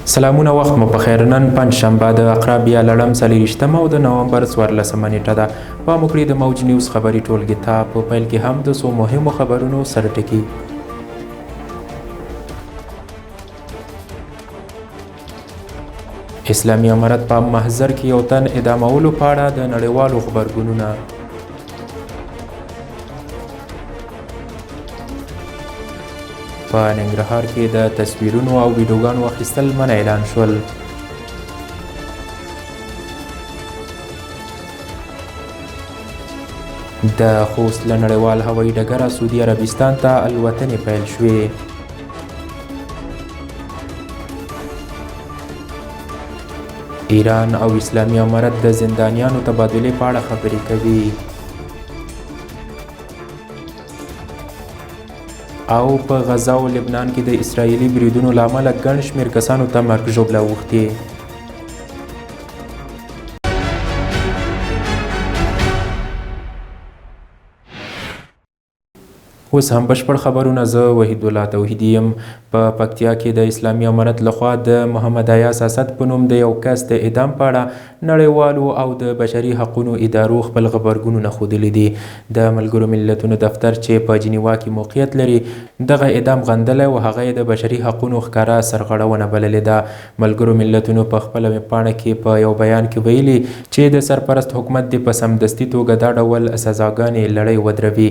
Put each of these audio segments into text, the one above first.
سلامونه وخت مو پخیر. نن پنجشنبه د اقرابیا لړم 24 او د نومبر 14 نیټه ده. پام وکړئ د موج نیوز خبري ټولګې ته. په پیل کې هم د څو مهمو خبرونو سرټکي. اسلامي امارت په محضر کې یو تن اعدامولو په اړه د نړیوالو غبرګونونه. په ننګرهار کې د تصویرونو او ویډیوګانو اخیستل منع اعلان شول. د خوست له نړیوال هوایي ډګره سعودي عربستان ته الوتنې پیل شوې. ایران او اسلامي امارت د زندانیانو تبادلې په اړه خبرې کوي. او په غزه او لبنان کې د اسرایلي بریدونو له امله ګڼ شمېر کسانو ته مرګ ژوبله اوښتې. اوس هم بشپړ خبرونه. زه وحید الله توحیدي یم. په پکتیا کې د اسلامي امارت لخوا د محمد عیاض اسد په نوم د یو کس د اعدام په اړه نړیوالو او د بشري حقونو ادارو خپل غبرګونونه ښودلي دي. د ملګرو ملتونو دفتر چې په جنیوا کې موقعیت لري دغه اعدام غندلی او هغه یې د بشري حقونو ښکاره سرغړونه بللې ده. ملګرو ملتونو په خپله ویبپاڼه کې په یو بیان کې ویلي چې د سرپرست حکومت دې په سمدستي توګه دا ډول سزاګانې لړۍ ودروي.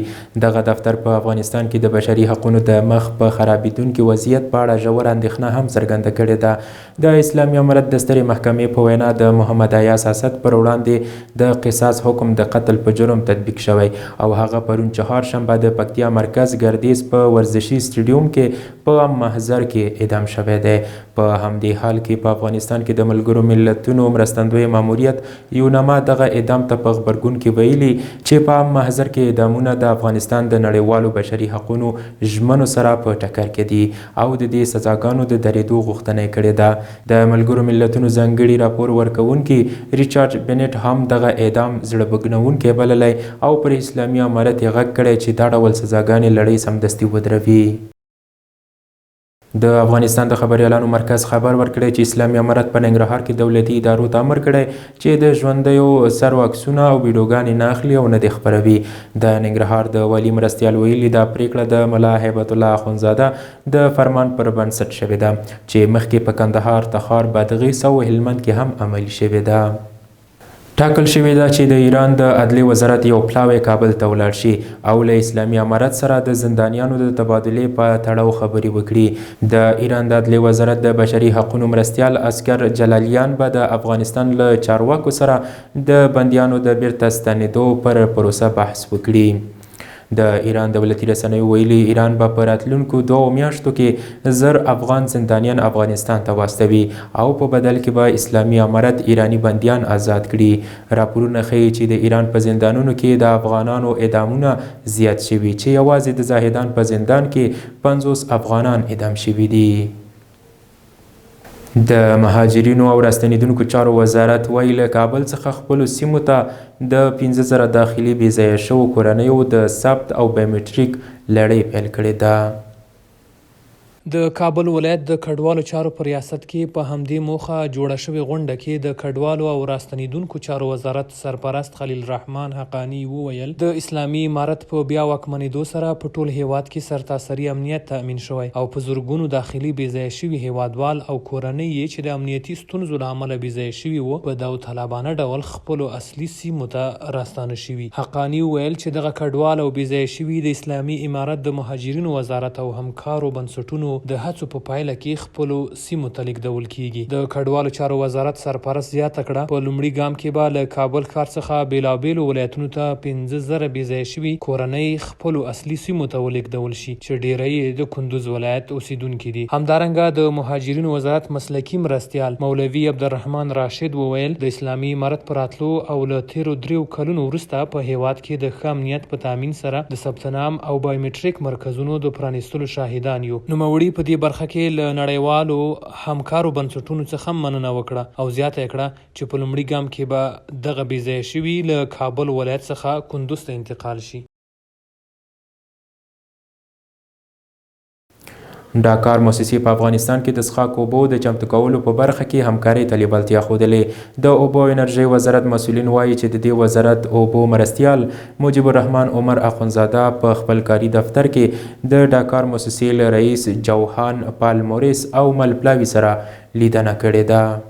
دغه دفتر په افغانستان کې د بشري حقونو د مخ په خرابېدونکي وضعیت په اړه ژوره اندېښنه هم څرګنده کړې ده. د اسلامي امارت د سترې محکمې په وینا د محمد عیاض اسد پر وړاندې د قصاص حکم د قتل په جرم تطبیق شوی او هغه پرون چهارشنبه د پکتیا مرکز ګردیز په ورزشي سټیډیوم کې په محضر کې اعدام شوی دی. په همدې حال کې په افغانستان کې د ملګرو ملتونو مرستندوی ماموریت یونما دغه اعدام ته په غبرګون کې ویلي چې په محضر کې اعدامونه د افغانستان د نړیوالو بشري حقونو ژمنو سره په ټکر کې دي او د دې سزاګانو د درېدو غوښتنه یې کړې ده. د ملګرو ملتونو ځانګړي راپور ورکوونکي ریچارډ بنټ هم دغه اعدام زړه بګنونکی بللی او پر اسلامي امارت یې غږ کړی چې دا ډول سزاګانې لړۍ سمدستي ودروي. د افغانستان د خبریالانو مرکز خبر ورکړی چې اسلامي امارت په ننګرهار کې دولتي ادارو ته امر کړی چې د ژوندیو سرو عکسونه او ویډیوګانې نه اخلي او نه دې خپروي. د ننګرهار د والي مرستیال ویلي دا پریکړه د ملا هیبت الله اخندزاده د فرمان پر بنسټ شوې ده چې مخکې په کندهار، تخار، بادغیس او هلمند کې هم عملي شوې ده. ټاکل شوې ده چې د ایران د عدلیې وزارت یو پلاوی کابل ته ولاړ شي او له اسلامي امارت سره د زندانیانو د تبادلې په تړاو خبرې وکړي. د ایران د عدلیې وزارت د بشري حقونو مرستیال اسکر جلالیان به د افغانستان له چارواکو سره د بندیانو د بیرته ستنېدو پر پروسه بحث وکړي. د ایران دولتي رسنیو ویلي ایران به په راتلونکو 2 میاشتو کې 1000 افغان زندانیان افغانستان ته واستوي او په بدل کې به اسلامي امارت ایرانی بندیان آزاد کړي. راپورونه ښیي چې د ایران په زندانونو کې د افغانانو اعدامونه زیات شوي چې یوازې د زاهدان په زندان کې 50 افغانان اعدام شوي دي. د مهاجرینو او راستنیدونکو چارو وزارت وایي له کابل څخه خپلو سیمو ته د 15000 داخلي بې ځایه شوو کورنیو د ثبت او بایومټریک لړۍ پیل کړې ده. د کابل ولایت د کډوالو چارو په ریاست کې په همدې موخه جوړه شوې غونډه کې د کډوالو او راستنیدونکو چارو وزارت سرپرست خلیل الرحمن حقانی وویل د اسلامي امارت په بیا واکمنېدو سره په ټول هیواد کې سرتاسري امنیت تأمین شوی او په زرګونو داخلي بې ځایه شوي هیوادوال او کورنۍ یې چې د امنیتي ستونزو له امله بې ځایه شوي وو په داوطلبانه ډول خپلو اصلي سیمو ته راستانه شوي. حقانی وویل چې دغه کډوال او بې ځایه شوي د اسلامي امارت د مهاجرینو وزارت او همکارو بنسټونو د هڅو په پایله کې خپلو سیمو ته لیږدول کیږي. د کډوالو چارو وزارت سرپرست زیاته کړه په لومړي ګام کې به له کابل ښار څخه بېلابېلو ولایتونو ته 15000 بې ځایه شوي کورنۍ خپلو اصلي سیمو ته ولیږدول شي چې ډیری یې د کندوز ولایت اوسیدونکي دي. همدارنګه د مهاجرینو وزارت مسلکي مرستیال مولوي عبدالرحمن راشد وویل د اسلامي امارت په راتلو او له تیرو 3 کلونو وروسته په هیواد کې د ښه امنیت په تامین سره د ثبت نام او بایومټریک مرکزونو د پرانیستلو شاهدان یو. نوموړي په دې برخه کې له نړیوالو همکارو بنسټونو څخه مننه وکړه او زیاته یې کړه چې په لومړي ګام کې به دغه بې ځایه شوي له کابل ولایت څخه کندوز ته انتقال شي. ډاکار موسسې په افغانستان کې د څښاک اوبو د چمتو کولو په برخه کې همکارۍ ته لیوالتیا ښودلې. د اوبو او انرژۍ وزارت مسؤلین وایي چې د دې وزارت اوبو مرستیال مجیب الرحمن عمر اخندزاده په خپل کاري دفتر کې د ډاکار موسسې له رئیس جوهان پالموریس او ملپلاوي سره لیدنه کړې ده.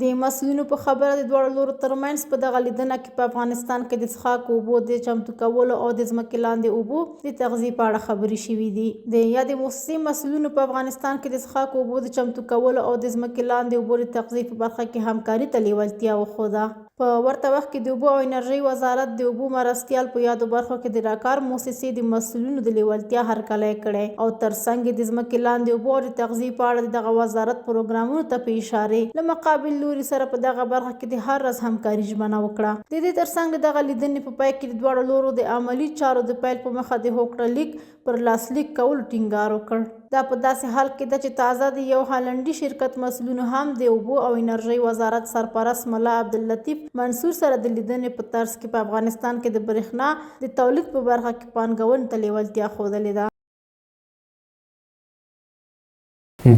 د مسؤلینو په خبره د دواړو لورو ترمنځ په دغه لیدنه کې په افغانستان کې د څښاک اوبو د چمتو کولو او د ځمکې لاندې اوبو د تغذیې په اړه خبرې شوې دي. د یادې موسسې مسؤلینو په افغانستان کې د څښاک اوبو د چمتو کولو او د ځمکې لاندې اوبو د تغذیې په برخه کې همکاري ته لیوالتیا وښوده. په ورته وخت کې د اوبو او انرژۍ وزارت د اوبو مرستیال په یادو برخو کې د ډاکار موسسې د مسؤلینو د لیوالتیا هرکلی کړی او ترڅنګ د ځمکې لاندې اوبو او د تغذیې په اړه دغه وزارت پروګرامونو ته په اشارې له مقابل لوري سره په دغه برخه کې د هر راز همکاري ژمنه وکړه. د دې ترڅنګ د دغه لیدنې په پای کې د دواړو لورو د عملي چارو د پیل په مخه د هوکړه لیک پر لاسلیک کولو ټینګار وکړ. دا په داسې حال کې ده چې تازه د یو هالنډي شرکت مسؤلینو هم د اوبو او انرژۍ وزارت سرپرست ملا عبداللطیف منصور سره د لیدنې په طرز کې په افغانستان کې د برېښنا د تولید په برخه کې پانګونې ته لیوالتیا ښودلې ده.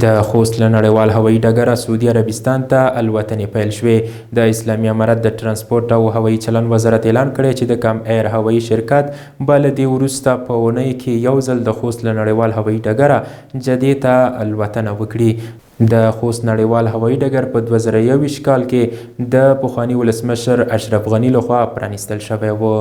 د خوست له نړیوال هوایي ډګره سعودي عربستان ته الوتنې پیل شوې. د اسلامي امارت د ترانسپورټ او هوایي چلن وزارت اعلان کړی چې د کام ایر هوایي شرکت به له دې وروسته په اونۍ کې یو ځل د خوست له نړیوال هوایي ډګره جدې ته الوتنه وکړي. د خوست نړیوال هوایي ډګر په 2021 کال کې د پخواني ولسمشر اشرف غني لخوا پرانیستل شوی و.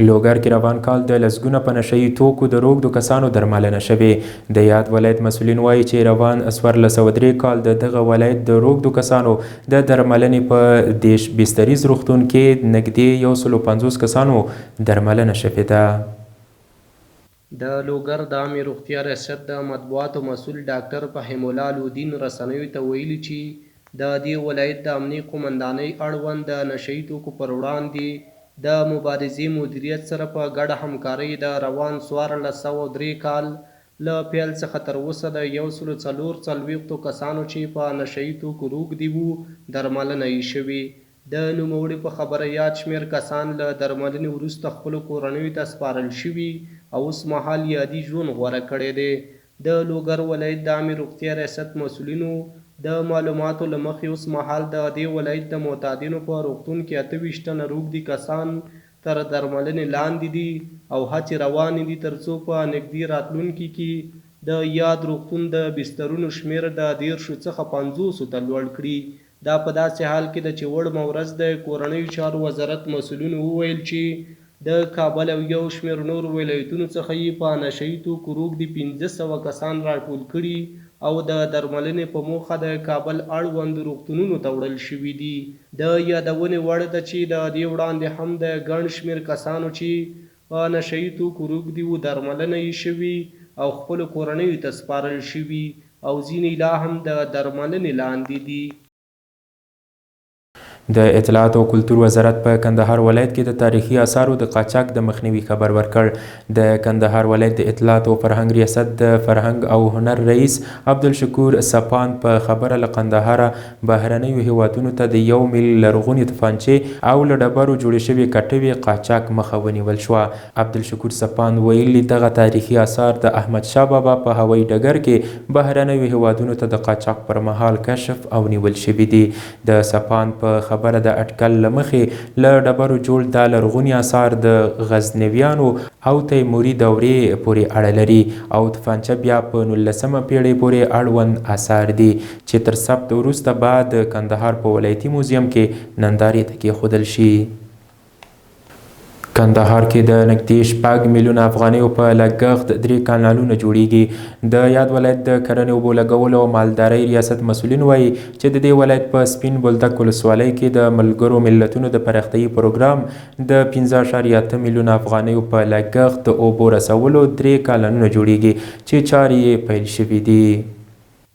لوګر کې روان کال د لسګونه په نشهیي توکو د روږدو کسانو درملنه شوې. د یاد ولایت مسؤلین وایي چې روان 1403 کال د دغه ولایت د روږدو کسانو د درملنې په دیش بستریز روغتون کې نږدې 150 کسانو درملنه شوې ده. د لوګر د عامې روغتیا ریاست د مطبوعاتو مسؤل ډاکټر فهیم الله لودین رسنیو ته ویلي چې د دې ولایت د امنیې قومندانۍ اړوند د نشهیي توکو پر وړاندې د مبارزې مدیریت سره په ګډه همکارۍ د روان 1403 کال له پیل څخه تر اوسه د 144 کسانو چې په نشهیي توکو روږدي وو درملنه یې شوې. د نوموړي په خبره یاد شمېر کسان له درملنې وروسته خپلو کورنیو ته سپارل شوي او اوس مهال یادي ژوند غوره کړی دی. د لوګر ولایت د عامې روغتیا ریاست مسؤلینو د معلوماتو له مخې اوس مهال د دې ولایت د معتادینو په روغتون کې 28 تنه روږدي کسان تر درملنې لاندې دي او هڅې روانې دي ترڅو په نږدې راتلونکي کې د یاد روغتون د بسترونو شمېر د 10 څخه 50 ته لوړ کړي. دا په داسې حال کې ده چې وړمه ورځ د کورنیو چارو وزارت مسؤلینو وویل چې د کابل او یو شمېر نور ولایتونو څخه یې په نشهیي توکو روږدي 1500 کسان راټول کړي او د درملنې په موخه د کابل اړوند روغتونونو ته وړل شوي دي. د یادونې وړ ده چې د دې وړاندې هم د ګڼ شمېر کسانو چې په نشهیي توکو روږدي وو درملنه یې شوي او خپلو کورنیو ته سپارل شوي او ځینې لا هم د درملنې لاندې دي. د اطلاعات او کلتور وزارت په کندهار ولایت کې د تاریخي آثارو د قاچاق د مخنیوي خبر ورکړ. د کندهار ولایت د اطلاعات او فرهنګ ریاست د فرهنګ او هنر رئیس عبدالشکور سپان په خبره له قندهاره بهرنیو هیوادونو ته د 1 میل لرغونې توپانچې او له ډبرو جوړې شوې کټوې قاچاق مخه ونیول شوه. عبدالشکور سپان ویلي دغه تاریخي آثار د احمدشاه بابا په هوایي ډګر کې بهرنیو هیوادونو ته د قاچاق پر مهال کشف او نیول شوي دي. د سپان په خبره د اټکل له مخې له ډبرو جوړ دا لرغوني آثار د غزنویانو او تیموري دورې پورې اړه لري او توپانچه بیا په 19مه پیړۍ پورې اړوند آثار دي چې تر ثبت وروسته به د کندهار په ولایتي موزیم کې نندارې ته کېښودل شي. کندهار کې د نږدې 6 میلیونه افغانیو په لګښت 3 کانالونه جوړیږي. د یاد ولایت د کرنې اوبو لګولو او مالدارۍ ریاست مسؤلین وایي چې د دې ولایت په سپین بولدک ولسوالۍ کې د ملګرو ملتونو د پراختیايي پروګرام د 15.8 میلیونه افغانیو په لګښت د اوبو رسولو 3 کانالونه جوړیږي چې چارې یې پیل شوي دي.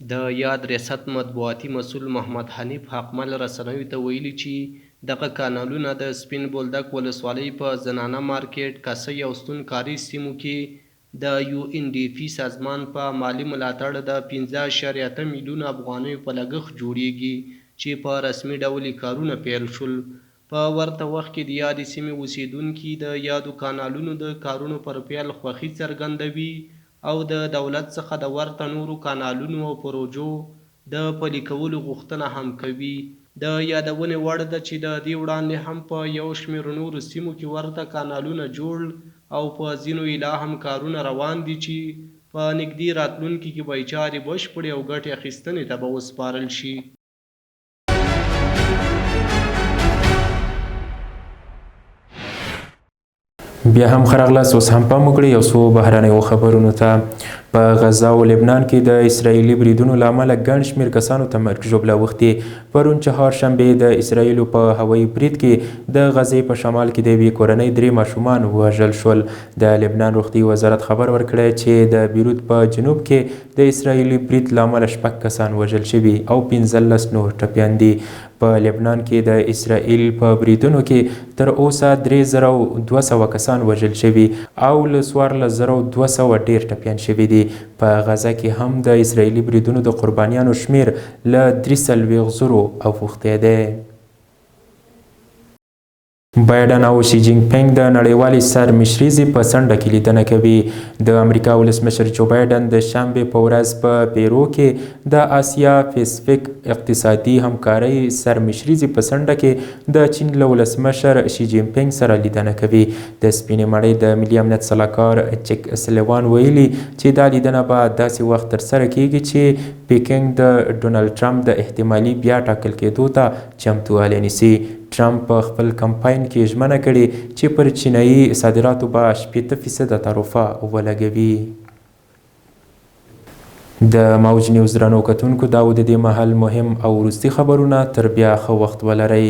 د یاد ریاست مطبوعاتي مسؤل محمد حنیف حقمل رسنیو ته ویلي چې دغه کانالونه د سپین بولدک ولسوالۍ په زنانه مارکیټ، کسی او ستونکاري سیمو کې د UNDP سازمان په مالی ملاتړ د 15.8 میلیونه افغانیو په لګښت جوړیږي چې په رسمي ډول کارونه پیل شول. په ورته وخت کې د یادې سیمې اوسیدونکي د یادو کانالونو د کارونو پر پیل خوښي څرګندوي او د دولت څخه د ورته نورو کانالونو او پروژو د پلي کولو غوښتنه هم کوي. د یادونې وړ ده چې د دې وړاندې هم په یو شمېر نورو سیمو کې ورته کانالونه جوړ او په ځینو یې لا هم کارونه روان دي چې په نږدې راتلونکي کې به یې چارې بشپړې او ګټې اخیستنې ته به وسپارل شي. بیا هم ښه راغلاست. اوس هم پام وکړئ یو څو بهرنیو خبرونو ته. په غزه او لبنان کې د اسرائیلي بریدونو له امله ګڼ شمېر کسانو ته مرګ ژوبله اوښتې. پرون چهارشنبې د اسرائیلو په هوایي برید کې د غزې په شمال کې د یوې کورنۍ 3 ماشومان ووژل شول. د لبنان روغتي وزارت خبر ورکړی چې د بیروت په جنوب کې د اسرائیلي برید له امله 6 کسان وژل شوي او 15 نور ټپیان دي. په لبنان کې د اسرائیل په بریدونو کې تر اوسه 3200 کسان وژل شوي او له 14200 ډیر ټپیان شوي دي. په غزه کې هم د اسرائیلي بریدونو د قربانیانو شمیر له 43,000 اوښتی دی. بایډن او شي جینګ پینګ د نړیوالې سرمشریزې په څنډه کې لیدنه کوي. د امریکا ولسمشر جو بایډن د شنبې په ورځ په پیرو کې د آسیا پیسفیک اقتصادي همکارۍ سرمشریزې په څنډه کې د چین له ولسمشر شي جینګ پینګ سره لیدنه کوي. د سپینې مړۍ د ملي امنیت سلاکار چک سلیوان ویلي چې دا لیدنه به داسې وخت ترسره کیږي چې پیکنګ د ډونالډ ټرمپ د احتمالي بیا ټاکل کېدو ته چمتووالی نیسي. ټرمپ په خپل کمپاین کې ژمنه کړې چې پر چینایي صادراتو به 80% تعرفه ولګوي. د موج نیوز درنو کتونکو دا و د دې مهال مهم او وروستي خبرونه. تر بیا ښه وخت ولرئ.